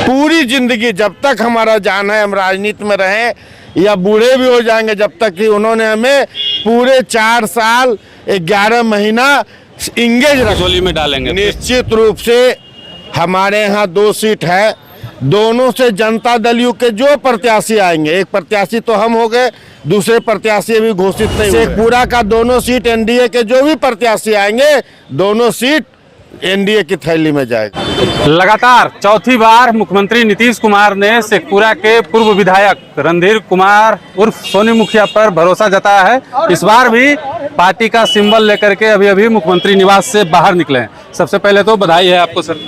पूरी जिंदगी जब तक हमारा जान है हम राजनीति में रहें या बूढ़े भी हो जाएंगे, जब तक कि उन्होंने हमें पूरे 4 साल 11 महीना इंगेज रसोली में डालेंगे। निश्चित रूप से हमारे यहाँ 2 सीट है, दोनों से जनता दल यू के जो प्रत्याशी आएंगे, एक प्रत्याशी तो हम हो गए, दूसरे प्रत्याशी भी घोषित नहीं हुए। शेखपुरा का दोनों सीट एनडीए के जो भी प्रत्याशी आएंगे, दोनों सीट एनडीए की थैली में जाएगा। लगातार चौथी बार मुख्यमंत्री नीतीश कुमार ने शेखपुरा के पूर्व विधायक रणधीर कुमार उर्फ सोनी मुखिया पर भरोसा जताया है। इस बार भी पार्टी का सिंबल लेकर के अभी मुख्यमंत्री निवास से बाहर निकले हैं। सबसे पहले तो बधाई है आपको सर।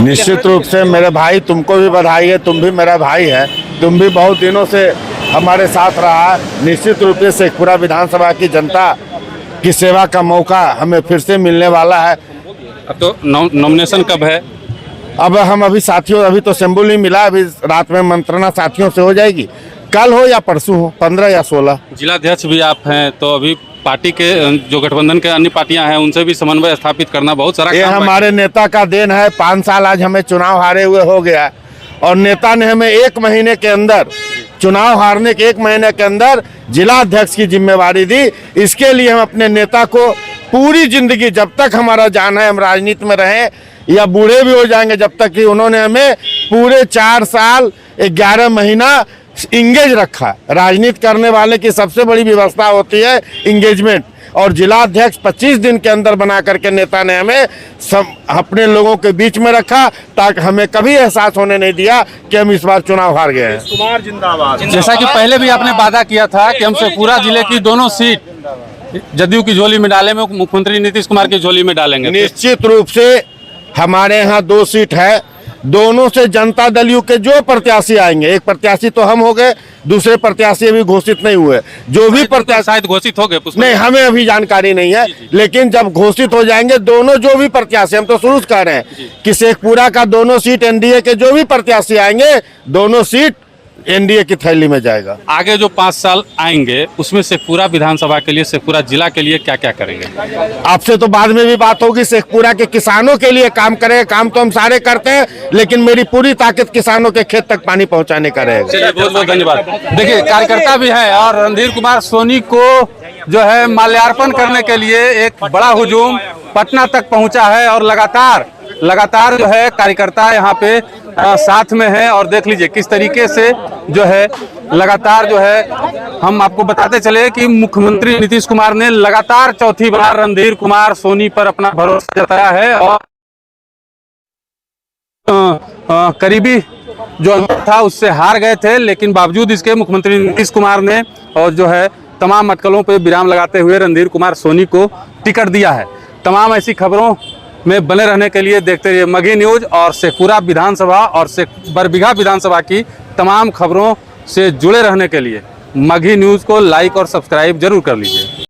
निश्चित रूप से मेरे भाई, तुमको भी बधाई है, तुम भी मेरा भाई है, तुम भी बहुत दिनों से हमारे साथ रहा। निश्चित रूप से शेखपुरा विधानसभा की जनता की सेवा का मौका हमें फिर से मिलने वाला है। अब तो नॉमिनेशन कब है? अब हम साथियों, अभी तो सिंबल नहीं मिला, अभी रात में मंत्रणा साथियों से हो जाएगी, कल हो या परसों हो, 15 या 16। जिलाध्यक्ष भी आप हैं, तो अभी पार्टी के जो गठबंधन के अन्य पार्टियां हैं उनसे भी समन्वय स्थापित करना बहुत सारा ये हमारे नेता का देन है। 5 साल आज हमें चुनाव हारे हुए हो गया और नेता ने हमें 1 महीने के अंदर, चुनाव हारने के 1 महीने के अंदर जिला अध्यक्ष की जिम्मेवारी दी। इसके लिए हम अपने नेता को पूरी जिंदगी जब तक हमारा जान है हम राजनीति में रहें या बूढ़े भी हो जाएंगे, जब तक कि उन्होंने हमें पूरे 4 साल 11 महीना इंगेज रखा। राजनीति करने वाले की सबसे बड़ी व्यवस्था होती है इंगेजमेंट, और जिला अध्यक्ष 25 दिन के अंदर बना करके नेता ने हमें अपने लोगों के बीच में रखा, ताकि हमें कभी एहसास होने नहीं दिया कि हम इस बार चुनाव हार गए हैं। कुमार जिंदाबाद। जैसा कि पहले भी आपने वादा किया था कि हम शेखपुरा जिले की दोनों सीट जदयू की झोली में डालेंगे, मुख्यमंत्री नीतीश कुमार की झोली में डालेंगे। निश्चित रूप से हमारे यहाँ 2 सीट है, दोनों से जनता दल यू के जो प्रत्याशी आएंगे, एक प्रत्याशी तो हम हो गए, दूसरे प्रत्याशी भी घोषित नहीं हुए। जो भी प्रत्याशी शायद घोषित हो गए, नहीं, हमें अभी जानकारी नहीं है, लेकिन जब घोषित हो जाएंगे दोनों जो भी प्रत्याशी, हम तो शुरू से कह रहे हैं कि शेखपुरा का दोनों सीट एनडीए के जो भी प्रत्याशी आएंगे, दोनों सीट एनडीए की थैली में जाएगा। आगे जो 5 साल आएंगे उसमें शेखपुरा विधानसभा के लिए, शेखपुरा जिला के लिए क्या क्या करेंगे? आपसे तो बाद में भी बात होगी। शेखपुरा के किसानों के लिए काम करेंगे, काम तो हम सारे करते हैं, लेकिन मेरी पूरी ताकत किसानों के खेत तक पानी पहुंचाने का रहेगा। बहुत बहुत धन्यवाद। देखिए, कार्यकर्ता भी है और रणधीर कुमार सोनी को जो है माल्यार्पण करने के लिए एक बड़ा हुजूम पटना तक पहुंचा है और लगातार जो है कार्यकर्ता यहाँ पे साथ में है। और देख लीजिए किस तरीके से जो है लगातार जो है, हम आपको बताते चले कि मुख्यमंत्री नीतीश कुमार ने लगातार चौथी बार रणधीर कुमार सोनी पर अपना भरोसा जताया है और करीबी जो था उससे हार गए थे, लेकिन बावजूद इसके मुख्यमंत्री नीतीश कुमार ने और जो है तमाम अटकलों पर विराम लगाते हुए रणधीर कुमार सोनी को टिकट दिया है। तमाम ऐसी खबरों में बने रहने के लिए देखते रहिए मगही न्यूज और शेखपुरा विधानसभा और बरबीघा विधानसभा की तमाम खबरों से जुड़े रहने के लिए मगही न्यूज को लाइक और सब्सक्राइब जरूर कर लीजिए।